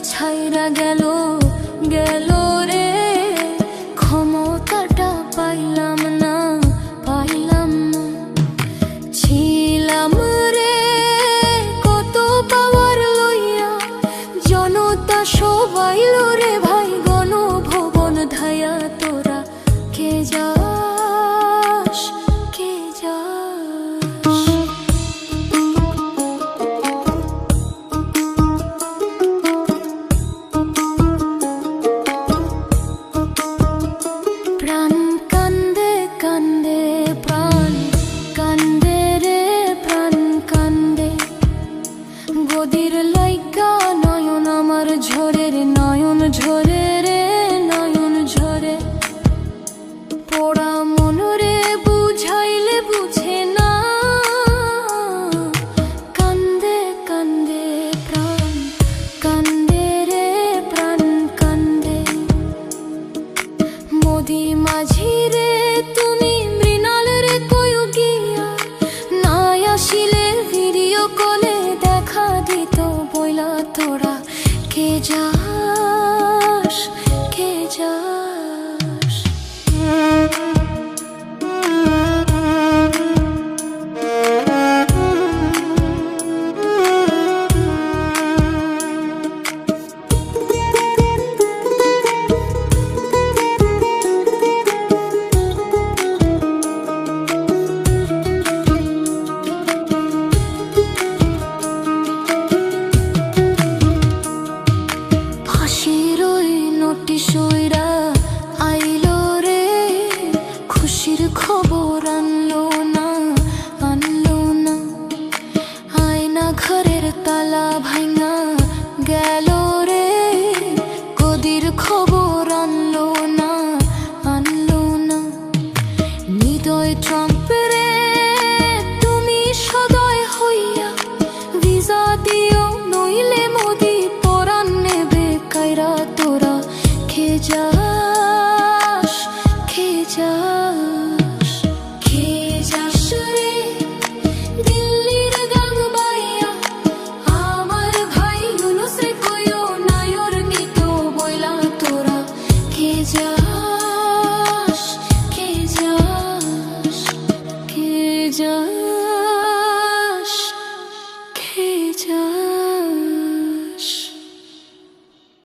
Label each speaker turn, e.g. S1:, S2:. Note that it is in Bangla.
S1: ছাইরা গেল গেল রে, ক্ষমতাটা পাইলাম না পাইলাম না। ছিলাম রে কত পাওয়ার লইয়া, জনতা সবাই রে ভাই গণভবন ধায়া। তোরা কে যাস কে যাস? প্রাণ কান্দে কান্দে প্রাণ কান্দে রে প্রাণ কান্দে, গদির লাইগা নয়ন আমার ঝরে রে নয়ন ঝরে রে নয়ন ঝরে। পোড়া মন রে বুঝাইলে বুঝে না, কান্দে কান্দে প্রাণ কান্দে রে প্রাণ কান্দে। মোদি মাঝি রে তুমি মৃণাল রে কয়ো গিয়া, না আসিলে ভিডিও কলে দেখা দিত বইলা। তোরা কে যাস কে যাস? ফাঁসির ওই নোটিশ ওইরা আইলো রে, খুশির খবর আনলো না আনলো না। আয়না ঘরের তালা ভাঙা গেল রে, গদির খবর আনলো না আনলো না। হৃদয় ট্রাম্প রে তুমি সদয় হইয়া, ভিসা দিও নইলে মোদি পরাণ নেবে কাইরা। তোরা কে যাস কে যাস? কে যাস রে দিল্লির গান বাইয়া, আমার ভাই ইউনূস রে কইও নায়র নিত বইলা। তোরা কে যাস কে যাস কে যাস কে যাস?